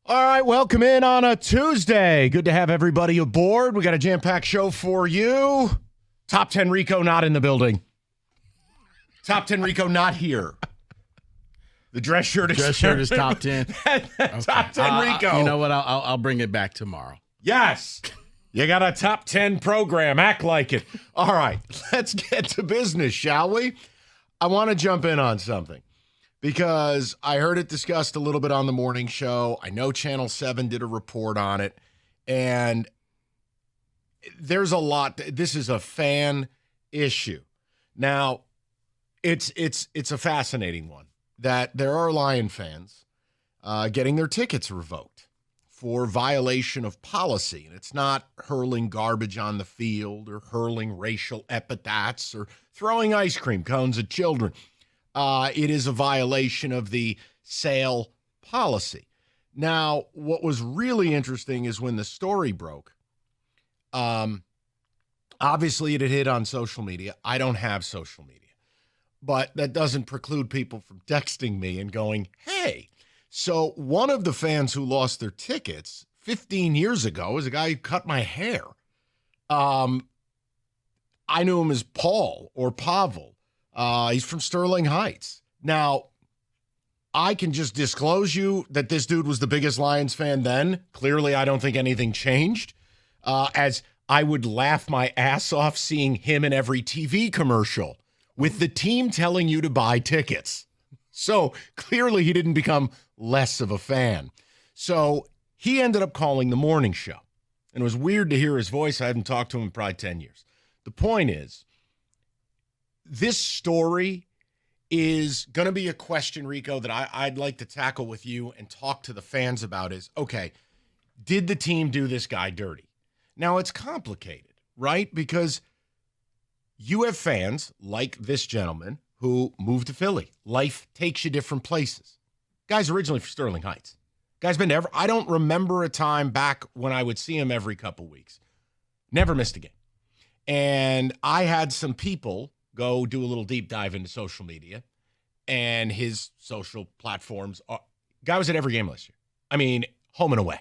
All right, welcome in on a Tuesday. Good to have everybody aboard. We got a jam-packed show for you. Top 10 Rico not in the building. Top 10 Rico not here. The dress shirt is top 10. Okay. Top 10 Rico. You know what? I'll bring it back tomorrow. Yes. You got a top 10 program. Act like it. All right, let's get to business, shall we? I want to jump in on something because I heard it discussed a little bit on the morning show. I know Channel 7 did a report on it, and there's a lot. This is a fan issue. Now, it's a fascinating one that there are Lion fans getting their tickets revoked for violation of policy. And it's not hurling garbage on the field or hurling racial epithets or throwing ice cream cones at children. It is a violation of the sale policy. Now, what was really interesting is when the story broke, obviously it had hit on social media. I don't have social media, but that doesn't preclude people from texting me and going, hey. So one of the fans who lost their tickets 15 years ago is a guy who cut my hair. I knew him as Paul or Pavel. He's from Sterling Heights. Now, I can just disclose you that this dude was the biggest Lions fan then. Clearly, I don't think anything changed, as I would laugh my ass off seeing him in every TV commercial with the team telling you to buy tickets. So clearly he didn't become less of a fan. So he ended up calling the morning show. And it was weird to hear his voice. I haven't talked to him in probably 10 years. The point is, this story is going to be a question, Rico, that I'd like to tackle with you and talk to the fans about is, okay, did the team do this guy dirty? Now, it's complicated, right? Because you have fans like this gentleman who moved to Philly. Life takes you different places. Guy's originally from Sterling Heights. Guy's been to I don't remember a time back when I would see him every couple weeks. Never missed a game. And I had some people go do a little deep dive into social media and his social platforms. Guy was at every game last year. I mean, home and away.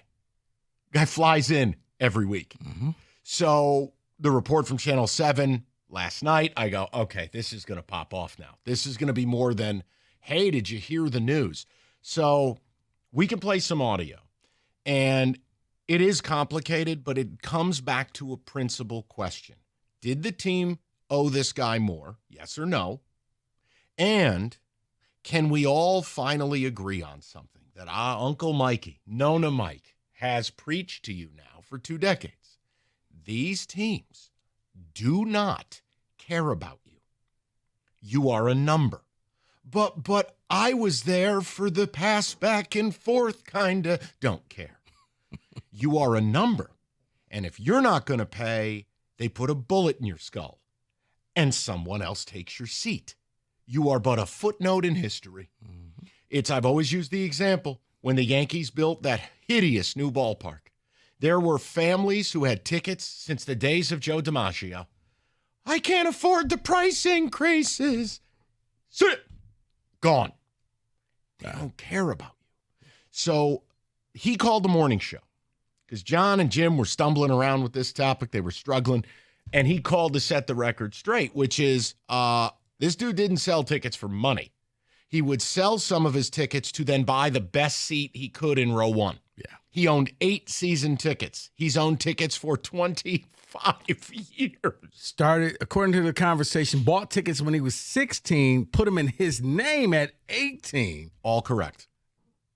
Guy flies in every week. Mm-hmm. So the report from Channel 7 last night, I go, okay, this is going to pop off now. This is going to be more than, hey, did you hear the news? So we can play some audio. And it is complicated, but it comes back to a principal question. Did the team owe this guy more? Yes or no? And can we all finally agree on something that Uncle Mikey, Nona Mike, has preached to you now for 2 decades? These teams do not care about you. You are a number. But I was there for the pass back and forth kinda. Don't care. You are a number. And if you're not going to pay, they put a bullet in your skull and someone else takes your seat. You are but a footnote in history. Mm-hmm. I've always used the example when the Yankees built that hideous new ballpark. There were families who had tickets since the days of Joe DiMaggio. I can't afford the price increases. Gone. They don't care about you. So he called the morning show because John and Jim were stumbling around with this topic. They were struggling. And he called to set the record straight, which is this dude didn't sell tickets for money. He would sell some of his tickets to then buy the best seat he could in row 1. Yeah. He owned 8 season tickets. He's owned tickets for 25 years. Started, according to the conversation, bought tickets when he was 16, put them in his name at 18. All correct.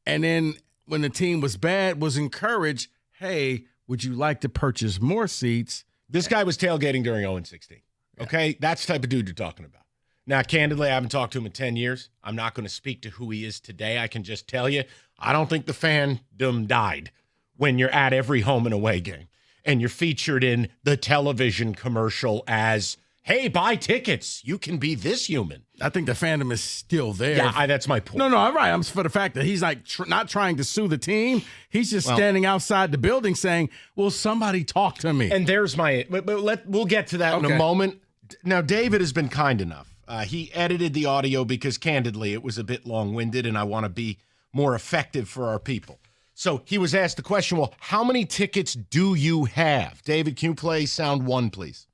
And then when the team was bad, was encouraged, hey, would you like to purchase more seats? This guy was tailgating during 0-16. Okay? Yeah. That's the type of dude you're talking about. Now, candidly, I haven't talked to him in 10 years. I'm not going to speak to who he is today. I can just tell you, I don't think the fandom died when you're at every home and away game and you're featured in the television commercial as, hey, buy tickets. You can be this human. I think the fandom is still there. Yeah, that's my point. No, I'm right. I'm for the fact that he's like not trying to sue the team. He's just standing outside the building saying, "Will somebody talk to me?" And there's my. We'll get to that in a moment. Now, David has been kind enough. He edited the audio because, candidly, it was a bit long-winded, and I want to be more effective for our people. So he was asked the question, well, how many tickets do you have? David, can you play sound 1, please?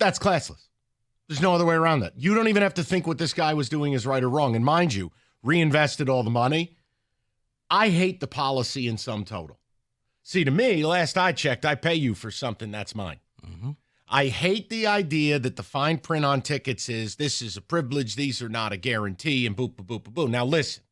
That's classless. There's no other way around that. You don't even have to think what this guy was doing is right or wrong. And mind you, reinvested all the money. I hate the policy in sum total. See, to me, last I checked, I pay you for something that's mine. Mm-hmm. I hate the idea that the fine print on tickets is this is a privilege, these are not a guarantee, and boop, boop, boop, boop, boop. Now, listen,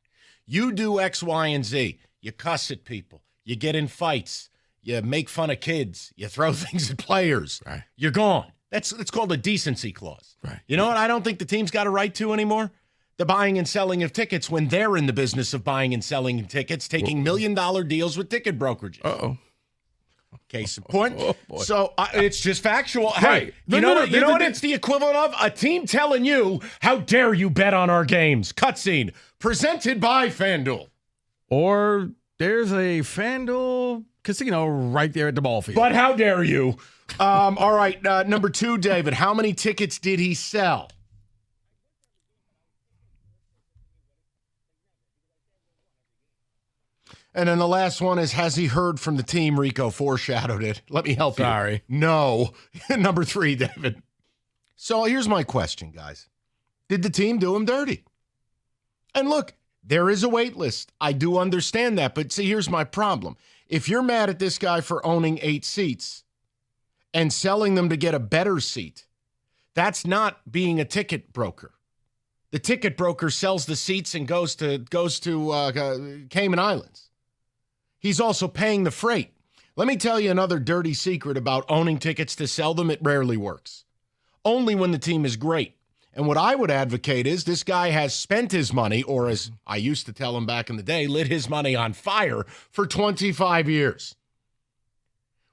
you do X, Y, and Z. You cuss at people. You get in fights. You make fun of kids. You throw things at players. Right. You're gone. It's called a decency clause. Right. You know what I don't think the team's got a right to anymore? The buying and selling of tickets when they're in the business of buying and selling tickets, taking $1 million deals with ticket brokerages. Uh-oh. Case in point. Oh, so it's just factual. Right. Hey, you know what it's the equivalent of? A team telling you, how dare you bet on our games? Cutscene. Presented by FanDuel. Or there's a FanDuel casino right there at the ball field. But how dare you? All right, number 2, David. How many tickets did he sell? And then the last one is, has he heard from the team? Rico foreshadowed it. Let me help you. Sorry. No. Number 3, David. So here's my question, guys. Did the team do him dirty? And look, there is a wait list. I do understand that. But see, here's my problem. If you're mad at this guy for owning 8 seats and selling them to get a better seat, that's not being a ticket broker. The ticket broker sells the seats and goes to Cayman Islands. He's also paying the freight. Let me tell you another dirty secret about owning tickets to sell them. It rarely works. Only when the team is great. And what I would advocate is this guy has spent his money, or as I used to tell him back in the day, lit his money on fire for 25 years.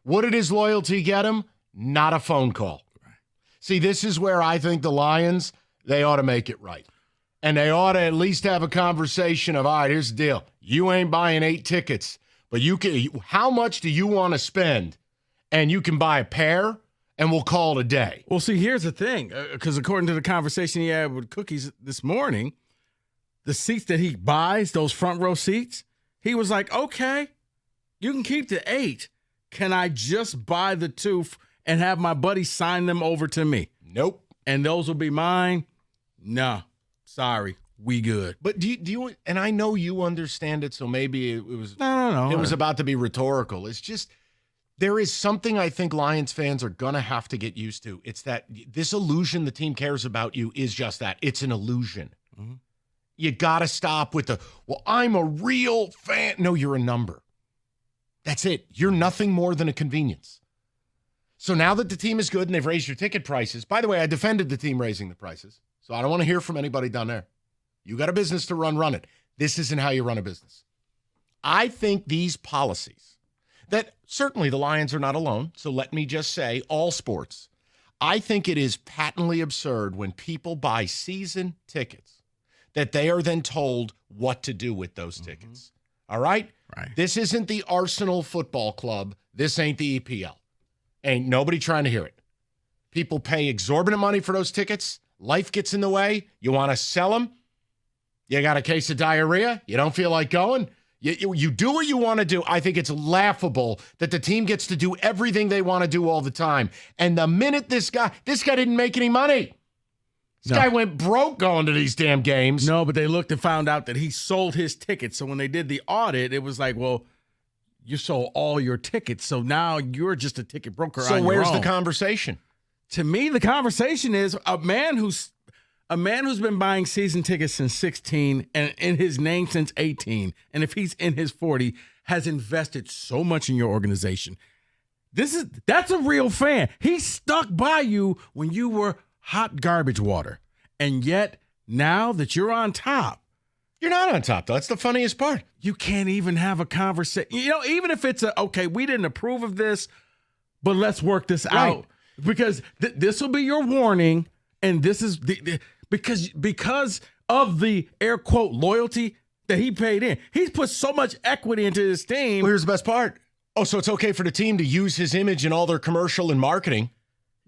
What did his loyalty get him? Not a phone call. See, this is where I think the Lions, they ought to make it right. And they ought to at least have a conversation of, all right, here's the deal. You ain't buying 8 tickets. But you can. How much do you want to spend? And you can buy a pair, and we'll call it a day. Well, see, here's the thing. Because according to the conversation he had with Cookies this morning, the seats that he buys, those front row seats, he was like, okay, you can keep the 8. Can I just buy the 2 and have my buddy sign them over to me? Nope. And those will be mine? No. Sorry. We good. But do you and I know you understand it, so maybe it was no. It was about to be rhetorical. It's just there is something I think Lions fans are gonna have to get used to. It's that this illusion the team cares about you is just that. It's an illusion. Mm-hmm. You gotta stop with I'm a real fan. No, you're a number. That's it. You're nothing more than a convenience. So now that the team is good and they've raised your ticket prices, by the way, I defended the team raising the prices. So I don't want to hear from anybody down there. You got a business to run it. This isn't how you run a business. I think these policies that certainly the Lions are not alone. So let me just say all sports. I think it is patently absurd when people buy season tickets that they are then told what to do with those tickets. All right? Right. This isn't the Arsenal Football Club. This ain't the EPL. Ain't nobody trying to hear it. People pay exorbitant money for those tickets. Life gets in the way. You want to sell them? You got a case of diarrhea? You don't feel like going? You do what you want to do. I think it's laughable that the team gets to do everything they want to do all the time. And the minute this guy didn't make any money. This guy went broke going to these damn games. No, but they looked and found out that he sold his tickets. So when they did the audit, it was like, well, you sold all your tickets. So now you're just a ticket broker on your own. So where's the conversation? To me, the conversation is a man who's been buying season tickets since 16 and in his name since 18, and if he's in his 40, has invested so much in your organization. That's a real fan. He stuck by you when you were hot garbage water. And yet, now that you're on top. You're not on top, though. That's the funniest part. You can't even have a conversation. Even if it's okay, we didn't approve of this, but let's work this out. Because this will be your warning, and this is because of the air quote loyalty that he paid in. He's put so much equity into his team. Well, here's the best part. Oh, so it's okay for the team to use his image in all their commercial and marketing.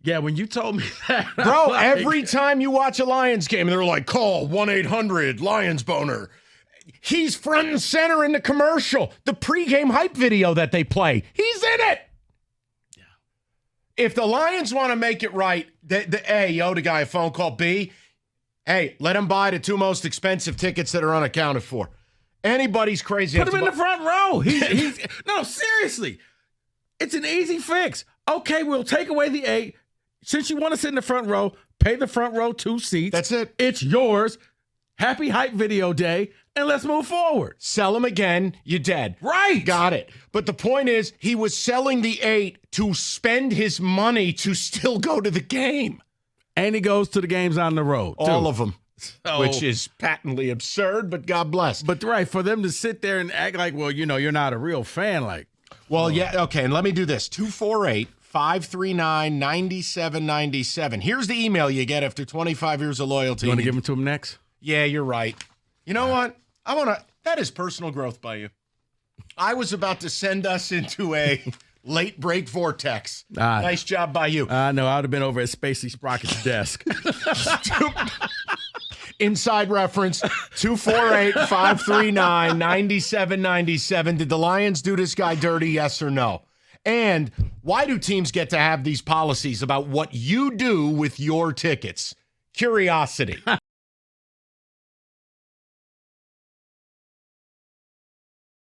Yeah, when you told me that. Bro, every time you watch a Lions game, they're like, call 1-800-LIONS-BONER. He's front and center in the commercial. The pregame hype video that they play. He's in it. Yeah. If the Lions want to make it right, A, you owe the guy a phone call. B, hey, let him buy the 2 most expensive tickets that are unaccounted for. Anybody's crazy. Put him in the front row. No, seriously. It's an easy fix. Okay, we'll take away the 8. Since you want to sit in the front row, pay the front row 2 seats. That's it. It's yours. Happy hype video day, and let's move forward. Sell him again, you're dead. Right. Got it. But the point is, he was selling the 8 to spend his money to still go to the game. And he goes to the games on the road. All of them. Which is patently absurd, but God bless. But right, for them to sit there and act like, well, you're not a real fan, like. Well, yeah, okay, and let me do this. 248-539-9797. Here's the email you get after 25 years of loyalty. You want to give them to him next? Yeah, you're right. You know what? That is personal growth by you. I was about to send us into a late break vortex. Nice job by you. I know. I would have been over at Spacey Sprocket's desk. Inside reference, 248-539-9797. Did the Lions do this guy dirty, yes or no? And why do teams get to have these policies about what you do with your tickets? Curiosity.